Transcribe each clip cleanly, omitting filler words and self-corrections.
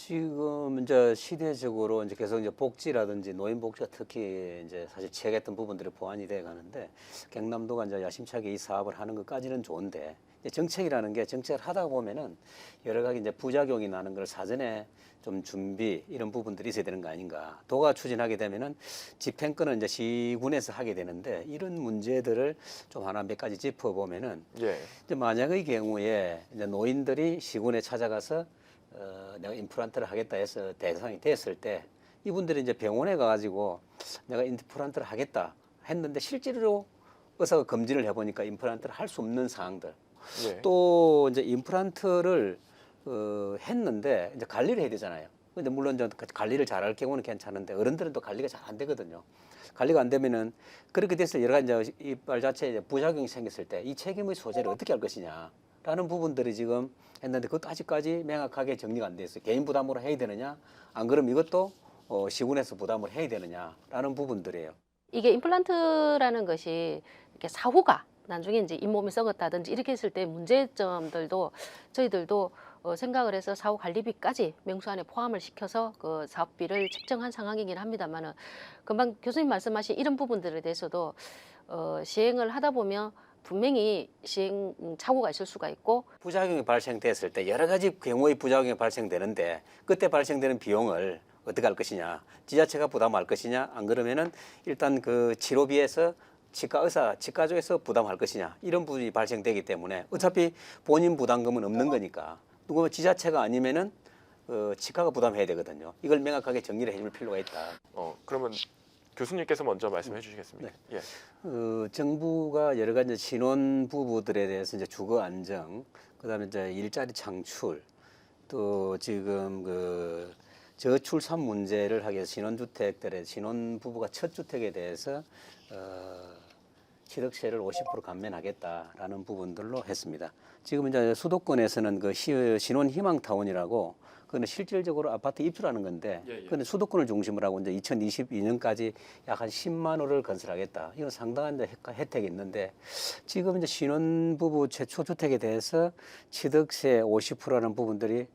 지금 이제 시대적으로 이제 계속 이제 복지라든지 노인 복지가 특히 이제 사실 취약했던 부분들이 보완이 돼 가는데 경남도가 이제 야심차게 이 사업을 하는 것까지는 좋은데 이제 정책이라는 게 정책을 하다 보면은 여러 가지 이제 부작용이 나는 걸 사전에 좀 준비 이런 부분들이 있어야 되는 거 아닌가. 도가 추진하게 되면은 집행권은 이제 시군에서 하게 되는데 이런 문제들을 좀 하나 몇 가지 짚어보면은 예. 이제 만약의 경우에 이제 노인들이 시군에 찾아가서 내가 임플란트를 하겠다 해서 대상이 됐을 때 이분들이 이제 병원에 가가지고 내가 임플란트를 하겠다 했는데 실제로 의사가 검진을 해보니까 임플란트를 할 수 없는 상황들 예. 또 이제 임플란트를 했는데 이제 관리를 해야 되잖아요. 근데 물론 저 관리를 잘할 경우는 괜찮은데 어른들은 또 관리가 잘 안 되거든요. 관리가 안 되면은 그렇게 돼서 여러 가지 이제 이빨 자체에 이제 부작용이 생겼을 때 이 책임의 소재를 어떻게 할 것이냐라는 부분들이 지금 했는데 그것도 아직까지 명확하게 정리가 안 돼 있어요. 개인 부담으로 해야 되느냐, 안 그러면 이것도 시군에서 부담을 해야 되느냐라는 부분들이에요. 이게 임플란트라는 것이 이렇게 사후가 나중에 이제 잇몸이 썩었다든지 이렇게 했을 때 문제점들도 저희들도 생각을 해서 사후 관리비까지 명수안에 포함을 시켜서 그 사업비를 책정한 상황이긴 합니다만은 금방 교수님 말씀하신 이런 부분들에 대해서도 시행을 하다 보면 분명히 시행 착오가 있을 수가 있고 부작용이 발생됐을 때 여러 가지 경우의 부작용이 발생되는데 그때 발생되는 비용을 어떻게 할 것이냐, 지자체가 부담할 것이냐, 안 그러면은 일단 그 치료비에서 치과 의사, 치과 쪽에서 부담할 것이냐 이런 부분이 발생되기 때문에 어차피 본인 부담금은 없는 거니까 누구 지자체가 아니면은 치과가 부담해야 되거든요. 이걸 명확하게 정리를 해줄 필요가 있다. 그러면 교수님께서 먼저 말씀해 주시겠습니까? 예. 정부가 여러 가지 신혼 부부들에 대해서 이제 주거 안정, 그다음에 이제 일자리 창출, 또 지금 그 저출산 문제를 하기 위해서 신혼주택들의 신혼 부부가 첫 주택에 대해서 취득세를 50% 감면하겠다라는 부분들로 했습니다. 지금 이제 수도권에서는 그 신혼 희망타운이라고 그거는 실질적으로 아파트 입주라는 건데, 근데 수도권을 중심으로 하고 이제 2022년까지 약 한 10만 호를 건설하겠다. 이건 상당한 이제 혜택이 있는데 지금 이제 신혼부부 최초 주택에 대해서 취득세 50%라는 부분들이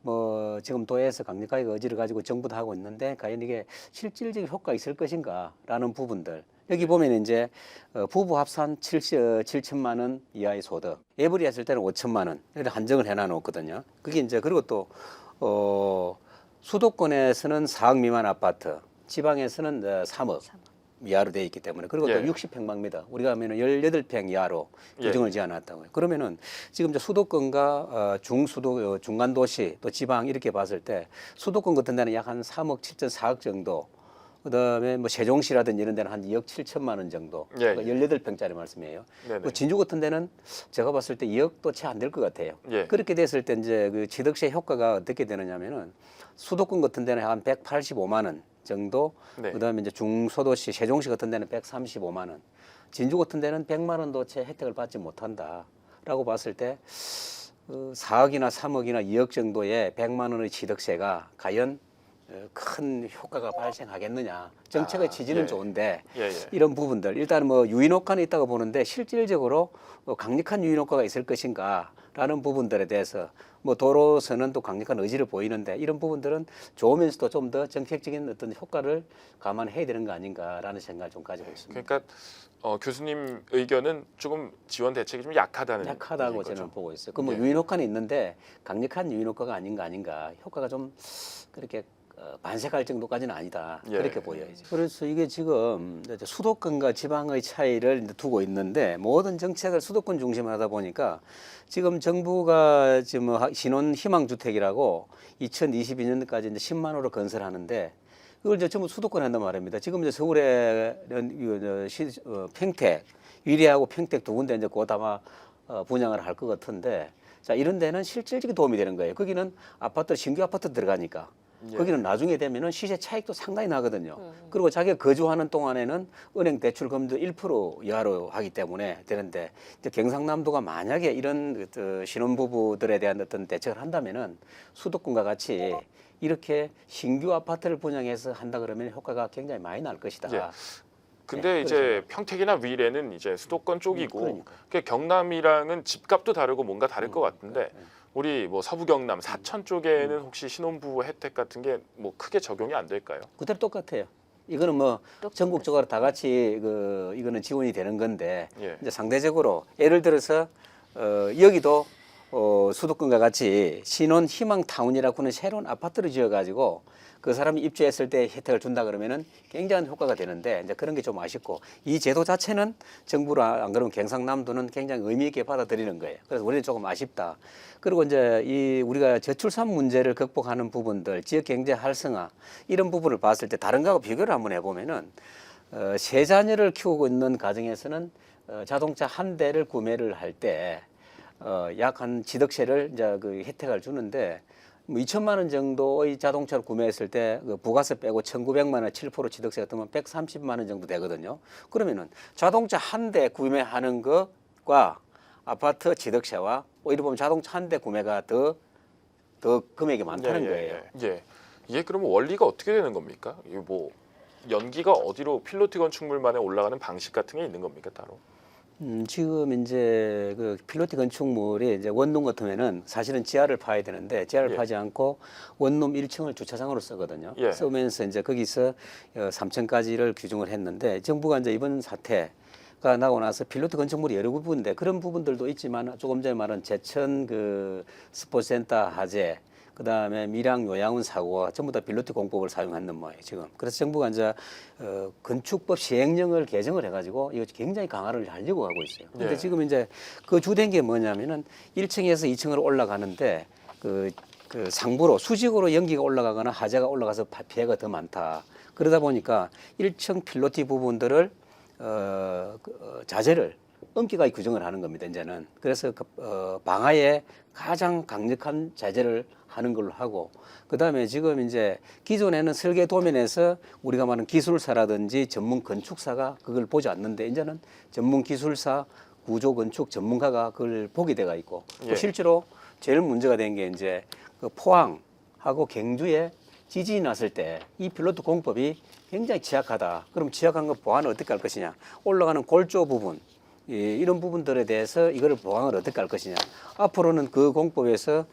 뭐 지금 도에서 강력하게 의지를 가지고 정부도 하고 있는데 과연 이게 실질적인 효과가 있을 것인가라는 부분들. 여기 보면 이제 부부 합산 7천만 원 이하의 소득, 에버리 했을 때는 5천만 원 이렇게 한정을 해놔 놓거든요. 그게 이제 그리고 또 수도권에서는 4억 미만 아파트, 지방에서는 3억 이하로 되어 있기 때문에 그리고 또 60평방미터 우리가 하면은 18평 이하로 규정을 지어놨다고요. 그러면은 지금 이제 수도권과 중수도 중간 도시 또 지방 이렇게 봤을 때 수도권 같은 데는 약 한 3억 7천 4억 정도. 그다음에 뭐 세종시라든지 이런 데는 한 2억 7천만 원 정도. 그러니까 18평짜리 말씀이에요. 뭐 진주 같은 데는 제가 봤을 때 2억도 채 안 될 것 같아요. 그렇게 됐을 때 이제 그 취득세 효과가 어떻게 되느냐면은 수도권 같은 데는 한 185만 원 정도. 그다음에 이제 중소도시 세종시 같은 데는 135만 원. 진주 같은 데는 100만 원도 채 혜택을 받지 못한다라고 봤을 때 4억이나 3억이나 2억 정도의 100만 원의 취득세가 과연 큰 효과가 발생하겠느냐. 정책의 취지는 좋은데 이런 부분들 일단 뭐 유인 효과는 있다고 보는데 실질적으로 강력한 유인 효과가 있을 것인가라는 부분들에 대해서 뭐 도로서는 또 강력한 의지를 보이는데 이런 부분들은 좋으면서도 좀 더 정책적인 어떤 효과를 감안해야 되는 거 아닌가라는 생각을 좀 가지고 있습니다. 그러니까 교수님 의견은 조금 지원 대책이 좀 약하다고 저는 보고 있어요. 그 뭐 유인 효과는 있는데 강력한 유인 효과가 아닌가 효과가 좀 그렇게 반색할 정도까지는 아니다. 그렇게 보여야죠. 그래서 이게 지금 수도권과 지방의 차이를 두고 있는데 모든 정책을 수도권 중심으로 하다 보니까 지금 정부가 지금 신혼 희망주택이라고 2022년까지 이제 10만 호를 건설하는데 이걸 이제 전부 수도권에 한단 말입니다. 지금 이제 서울에 평택, 위례하고 평택 두 군데 이제 곧 아마 분양을 할 것 같은데 자 이런 데는 실질적인 도움이 되는 거예요. 거기는 아파트 신규 아파트 들어가니까. 거기는 나중에 되면은 시세 차익도 상당히 나거든요. 그리고 자기가 거주하는 동안에는 은행 대출금도 1% 이하로 하기 때문에 되는데 이제 경상남도가 만약에 이런 신혼부부들에 대한 어떤 대책을 한다면은 수도권과 같이 이렇게 신규 아파트를 분양해서 한다 그러면 효과가 굉장히 많이 날 것이다. 근데 이제 평택이나 위례는 이제 수도권 쪽이고 경남이랑은 집값도 다르고 뭔가 다를 것 같은데 우리 뭐 서부 경남 사천 쪽에는 혹시 신혼부부 혜택 같은 게 뭐 크게 적용이 안 될까요? 그대로 똑같아요. 이거는 뭐 똑같아요. 전국적으로 다 같이 이거는 지원이 되는 건데 예. 이제 상대적으로 예를 들어서 여기도 수도권과 같이 신혼 희망 타운이라고 하는 새로운 아파트를 지어가지고 그 사람이 입주했을 때 혜택을 준다 그러면은 굉장한 효과가 되는데 이제 그런 게 좀 아쉽고 이 제도 자체는 정부로 안 그러면 경상남도는 굉장히 의미 있게 받아들이는 거예요. 그래서 우리는 조금 아쉽다. 그리고 이제 이 우리가 저출산 문제를 극복하는 부분들, 지역 경제 활성화 이런 부분을 봤을 때 다른 거하고 비교를 한번 해보면은 세 자녀를 키우고 있는 가정에서는 자동차 한 대를 구매를 할 때 약 한 지득세를 이제 그 혜택을 주는데 뭐 2천만 원 정도의 자동차를 구매했을 때 그 부가세 빼고 1,900만 원 7% 지득세가 뜨면 130만 원 정도 되거든요. 그러면은 자동차 한 대 구매하는 것과 아파트 지득세와 오히려 보면 자동차 한 대 구매가 더 금액이 많다는 거예요. 예. 이게 그러면 원리가 어떻게 되는 겁니까? 이게 뭐 연기가 어디로 필로티 건축물만에 올라가는 방식 같은 게 있는 겁니까 따로? 지금 이제 그 필로티 건축물이 이제 원룸 같으면은 사실은 지하를 파야 되는데 지하를 예. 파지 않고 원룸 1층을 주차장으로 쓰거든요. 예. 쓰면서 이제 거기서 3층까지를 규정을 했는데 정부가 이제 이번 사태가 나고 나서 필로티 건축물이 여러 부분인데 그런 부분들도 있지만 조금 전에 말한 제천 그 스포츠센터 화재 그다음에 밀양 요양원 사고가 전부 다 필로티 공법을 사용하는 모양이에요 지금. 그래서 정부가 이제 건축법 시행령을 개정을 해가지고 이거 굉장히 강화를 하려고 하고 있어요. 근데 예. 지금 이제 그 주된 게 뭐냐면은 1층에서 2층으로 올라가는데 그 상부로 수직으로 연기가 올라가거나 하재가 올라가서 피해가 더 많다. 그러다 보니까 1층 필로티 부분들을 자재를 엄격하게 규정을 하는 겁니다. 이제는 그래서 방화에 가장 강력한 자재를 하는 걸로 하고 그다음에 지금 이제 기존에는 설계 도면에서 우리가 말하는 기술사라든지 전문 건축사가 그걸 보지 않는데 이제는 전문 기술사 구조 건축 전문가가 그걸 보게 돼가 있고 또 예. 실제로 제일 문제가 된 게 이제 그 포항하고 경주에 지진이 났을 때 이 필로티 공법이 굉장히 취약하다. 그럼 취약한 거 보완을 어떻게 할 것이냐? 올라가는 골조 부분 이런 부분들에 대해서 이거를 보완을 어떻게 할 것이냐. 앞으로는 그 공법에서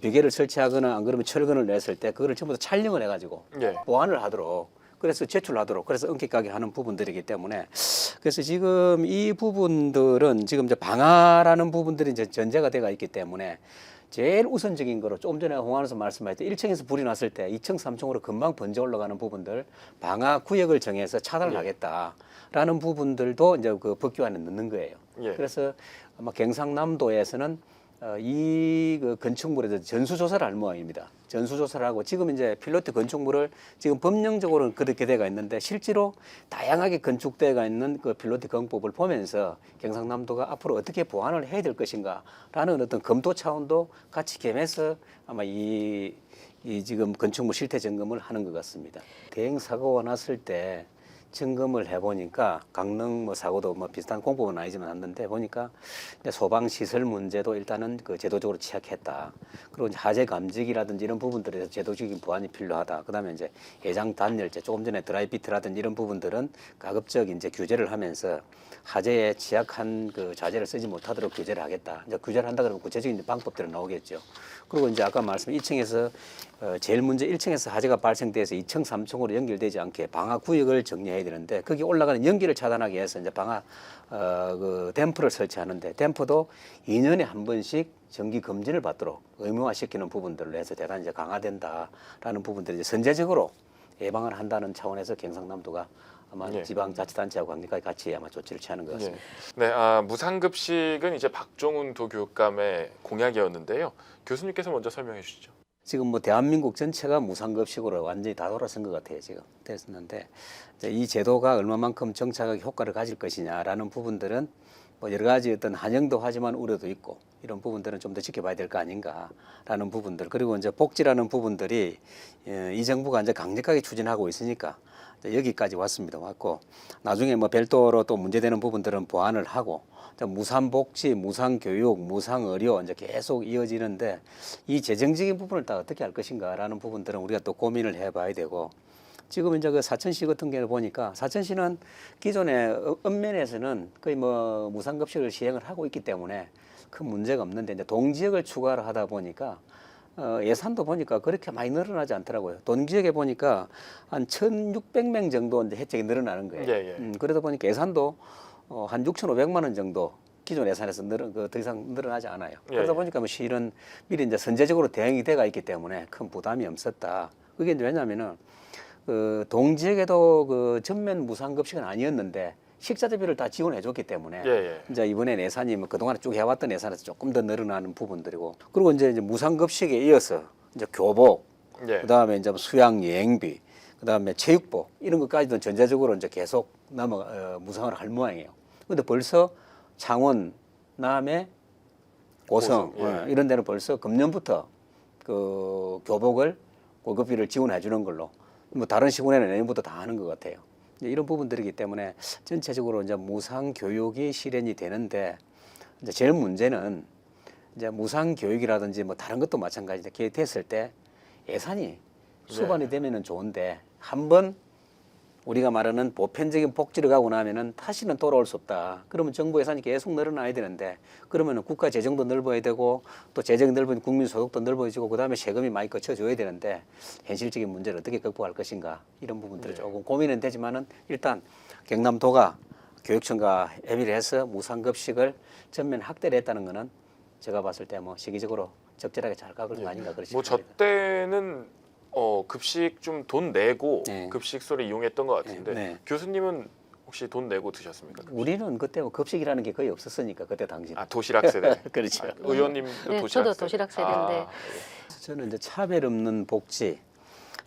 비계를 설치하거나 안 그러면 철근을 냈을 때 그거를 전부 다 촬영을 해가지고 예. 보완을 하도록 그래서 제출하도록 그래서 엄격하게 하는 부분들이기 때문에 그래서 지금 이 부분들은 지금 이제 방화라는 부분들이 이제 전제가 돼가 있기 때문에 제일 우선적인 거로 조금 전에 홍안에서 말씀하셨던 1층에서 불이 났을 때 2층, 3층으로 금방 번져 올라가는 부분들 방화 구역을 정해서 차단을 하겠다라는 부분들도 이제 그 법규안에 넣는 거예요. 예. 그래서 아마 경상남도에서는 이 그 건축물에 대해서 전수조사를 할 모양입니다. 전수조사를 하고 지금 이제 필로티 건축물을 지금 법령적으로는 그렇게 돼가 있는데 실제로 다양하게 건축돼가 있는 그 필로티 건법을 보면서 경상남도가 앞으로 어떻게 보완을 해야 될 것인가라는 어떤 검토 차원도 같이 겸해서 아마 이 지금 건축물 실태 점검을 하는 것 같습니다. 대형 사고가 났을 때 점검을 해보니까 강릉 뭐 사고도 뭐 비슷한 공법은 아니지만 했는데 보니까 이제 소방 시설 문제도 일단은 그 제도적으로 취약했다. 그리고 이제 하재 감지기라든지 이런 부분들에서 제도적인 보완이 필요하다. 그다음에 이제 예장 단열재 조금 전에 드라이비트라든지 이런 부분들은 가급적 이제 규제를 하면서 하재에 취약한 그 자재를 쓰지 못하도록 규제를 하겠다. 이제 규제를 한다 그러면 구체적인 방법들은 나오겠죠. 그리고 이제 아까 말씀 2층에서 제일 문제 1층에서 하재가 발생돼서 2층, 3층으로 연결되지 않게 방화 구역을 정리해야 되는데 거기 올라가는 연기를 차단하기 위해서 이제 방화 그 댐프를 설치하는데 댐프도 2년에 한 번씩 정기 검진을 받도록 의무화시키는 부분들을 해서 대단히 이제 강화된다라는 부분들이 이제 선제적으로 예방을 한다는 차원에서 경상남도가 아마 예. 지방자치단체하고 관계까지 같이 아마 조치를 취하는 것 같습니다. 네, 무상급식은 이제 박종훈 도교육감의 공약이었는데요. 교수님께서 먼저 설명해 주시죠. 지금 뭐 대한민국 전체가 무상급식으로 완전히 다 돌아선 것 같아요 지금 됐었는데 이제 이 제도가 얼마만큼 정착하게 효과를 가질 것이냐라는 부분들은 뭐 여러 가지 어떤 한영도 하지만 우려도 있고 이런 부분들은 좀 더 지켜봐야 될 거 아닌가라는 부분들 그리고 이제 복지라는 부분들이 이 정부가 이제 강력하게 추진하고 있으니까 여기까지 왔습니다. 왔고 나중에 뭐 별도로 또 문제되는 부분들은 보완을 하고 무상복지, 무상교육, 무상의료 이제 계속 이어지는데 이 재정적인 부분을 다 어떻게 할 것인가라는 부분들은 우리가 또 고민을 해봐야 되고 지금 이제 그 사천시 같은 경우 보니까 사천시는 기존의 읍면에서는 거의 뭐 무상급식을 시행을 하고 있기 때문에 큰 문제가 없는데 이제 동지역을 추가를 하다 보니까 예산도 보니까 그렇게 많이 늘어나지 않더라고요. 동지역에 보니까 한 1,600명 정도 이제 혜택이 늘어나는 거예요. 예, 예. 그러다 보니까 예산도 한 6,500만 원 정도 기존 예산에서 더 이상 늘어나지 않아요. 예, 그러다 예. 보니까 뭐 실은 미리 이제 선제적으로 대응이 돼가 있기 때문에 큰 부담이 없었다. 그게 이제 왜냐하면은 그 동지역에도 그 전면 무상급식은 아니었는데 식사 대비를 다 지원해줬기 때문에 예, 예. 이제 이번에 예산이 뭐 그동안에 쭉 해왔던 예산에서 조금 더 늘어나는 부분들이고 그리고 이제 무상급식에 이어서 이제 교복, 예. 그다음에 이제 수양 여행비, 그다음에 체육복 이런 것까지도 전체적으로 이제 계속 무상을 할 모양이에요. 근데 벌써 창원, 남해, 고성 고성, 예. 이런 데는 벌써 금년부터 그 교복을 고급비를 지원해 주는 걸로 뭐 다른 시군에는 내년부터 다 하는 것 같아요. 이런 부분들이기 때문에 전체적으로 이제 무상 교육이 실현이 되는데 이제 제일 문제는 이제 무상 교육이라든지 뭐 다른 것도 마찬가지인데 계획됐을 때 예산이 수반이 되면은 좋은데 한번 우리가 말하는 보편적인 복지를 가고 나면은 다시는 돌아올 수 없다. 그러면 정부 예산이 계속 늘어나야 되는데 그러면은 국가 재정도 넓어야 되고 또 재정이 넓으면 국민 소득도 넓어지고 그다음에 세금이 많이 거쳐줘야 되는데 현실적인 문제를 어떻게 극복할 것인가 이런 부분들이 조금 고민은 되지만은 일단 경남도가 교육청과 협의를 해서 무상급식을 전면 확대를 했다는 거는 제가 봤을 때 뭐 시기적으로 적절하게 잘 가고 있는 거 아닌가 그렇게 뭐 저 생각합니다. 때는 급식 좀 돈 내고 네. 급식소를 이용했던 것 같은데 네. 교수님은 혹시 돈 내고 드셨습니까? 우리는 그때 뭐 급식이라는 게 거의 없었으니까 그때 당시. 아 도시락 세대. 그렇죠. 아, 의원님도 네, 도시락 저도 세대. 도시락 세대인데. 아, 저는 이제 차별 없는 복지,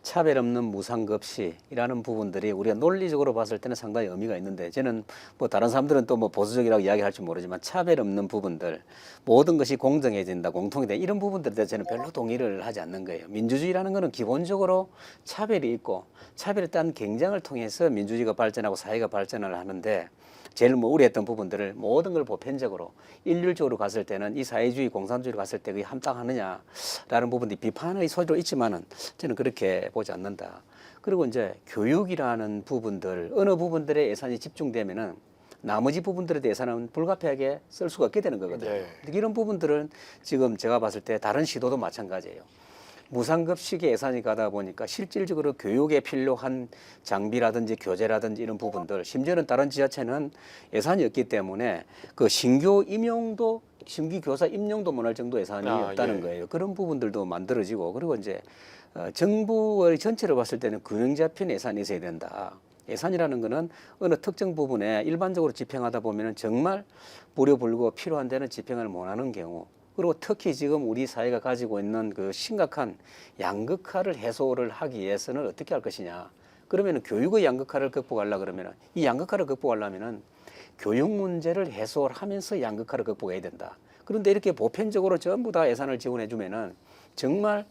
차별 없는 무상급식이라는 부분들이 우리가 논리적으로 봤을 때는 상당히 의미가 있는데 저는 뭐 다른 사람들은 또 뭐 보수적이라고 이야기할지 모르지만 차별 없는 부분들 모든 것이 공정해야 된다, 공통이 된다 이런 부분들에 대해서 저는 별로 동의를 하지 않는 거예요. 민주주의라는 것은 기본적으로 차별이 있고 차별에 따른 경쟁을 통해서 민주주의가 발전하고 사회가 발전을 하는데 제일 뭐 우려했던 부분들을 모든 걸 보편적으로 일률적으로 갔을 때는 이 사회주의 공산주의로 갔을 때 그게 합당하느냐라는 부분들이 비판의 소지로 있지만은 저는 그렇게 보지 않는다. 그리고 이제 교육이라는 부분들 어느 부분들의 예산이 집중되면은 나머지 부분들에 대해서는 불가피하게 쓸 수가 없게 되는 거거든요. 네. 이런 부분들은 지금 제가 봤을 때 다른 시도도 마찬가지예요. 무상급식의 예산이 가다 보니까 실질적으로 교육에 필요한 장비라든지 교재라든지 이런 부분들 심지어는 다른 지자체는 예산이 없기 때문에 그 신규 임용도 신규 교사 임용도 못할 정도 예산이 없다는 예. 거예요. 그런 부분들도 만들어지고 그리고 이제 정부의 전체를 봤을 때는 균형 잡힌 예산이 있어야 된다. 예산이라는 거는 어느 특정 부분에 일반적으로 집행하다 보면은 정말 무료불구 필요한 데는 집행을 못하는 경우 그리고 특히 지금 우리 사회가 가지고 있는 그 심각한 양극화를 해소를 하기 위해서는 어떻게 할 것이냐. 그러면은 교육의 양극화를 극복하려 그러면은 이 양극화를 극복하려면은 교육 문제를 해소를 하면서 양극화를 극복해야 된다. 그런데 이렇게 보편적으로 전부 다 예산을 지원해 주면은 정말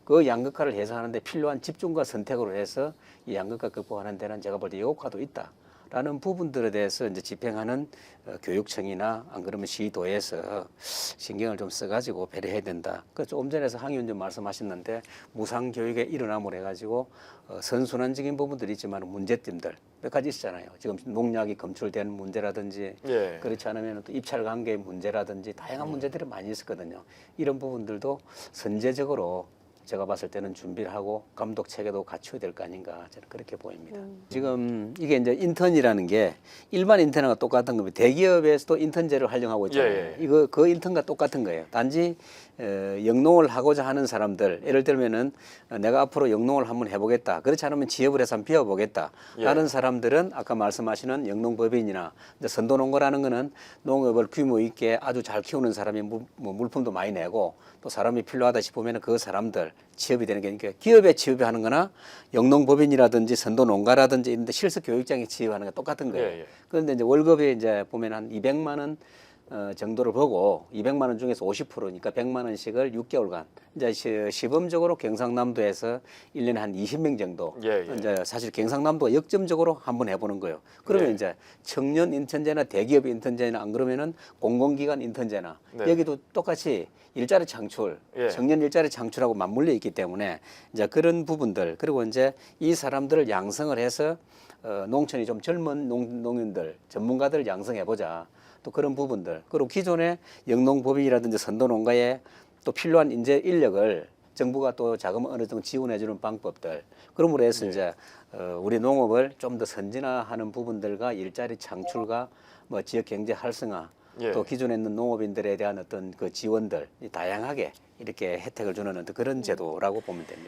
그 양극화를 해소하는데 필요한 집중과 선택으로 해서 이 양극화 극복하는 데는 제가 볼 때 효과도 있다. 라는 부분들에 대해서 이제 집행하는 교육청이나 안 그러면 시도에서 신경을 좀 써가지고 배려해야 된다. 그 조금 전에서 항 의원님 말씀하셨는데 무상 교육의 일어남을 해가지고 선순환적인 부분들이 있지만 문제점들 몇 가지 있잖아요. 지금 농약이 검출된 문제라든지 예. 그렇지 않으면 또 입찰 관계의 문제라든지 다양한 문제들이 많이 있었거든요. 이런 부분들도 선제적으로 제가 봤을 때는 준비를 하고 감독 체계도 갖춰야 될 거 아닌가 저는 그렇게 보입니다. 지금 이게 이제 인턴이라는 게 일반 인턴과 똑같은 겁니다. 대기업에서도 인턴제를 활용하고 있잖아요. 예, 예. 이거 그 인턴과 똑같은 거예요. 단지 영농을 하고자 하는 사람들 예를 들면은 내가 앞으로 영농을 한번 해보겠다. 그렇지 않으면 지역을 해서 한번 비워보겠다라는 예. 사람들은 아까 말씀하시는 영농법인이나 선도농가라는 거는 농업을 규모 있게 아주 잘 키우는 사람이 물품도 많이 내고 또 사람이 필요하다 싶으면 그 사람들 취업이 되는 게 그러니까 기업에 취업하는 거나 영농법인이라든지 선도농가라든지 이런 데 실습 교육장에 취업하는 게 똑같은 거예요. 예, 예. 그런데 이제 월급이 이제 보면 한 200만 원 정도를 보고 200만 원 중에서 50%니까 100만 원씩을 6개월간 이제 시범적으로 경상남도에서 1년에 한 20명 정도 예, 예. 이제 사실 경상남도가 역점적으로 한번 해보는 거예요. 그러면 네. 이제 청년 인턴제나 대기업 인턴제나 안 그러면은 공공기관 인턴제나 네. 여기도 똑같이 일자리 창출, 예. 청년 일자리 창출하고 맞물려 있기 때문에 이제 그런 부분들 그리고 이제 이 사람들을 양성을 해서 농촌이 좀 젊은 농인들 전문가들을 양성해 보자. 또 그런 부분들 그리고 기존의 영농법인이라든지 선도농가에 또 필요한 인재 인력을 정부가 또 자금 어느 정도 지원해 주는 방법들 그러므로 해서 네. 이제 우리 농업을 좀 더 선진화하는 부분들과 일자리 창출과 뭐 지역 경제 활성화 예. 또 기존에 있는 농업인들에 대한 어떤 그 지원들 다양하게 이렇게 혜택을 주는 어떤 그런 제도라고 보면 됩니다.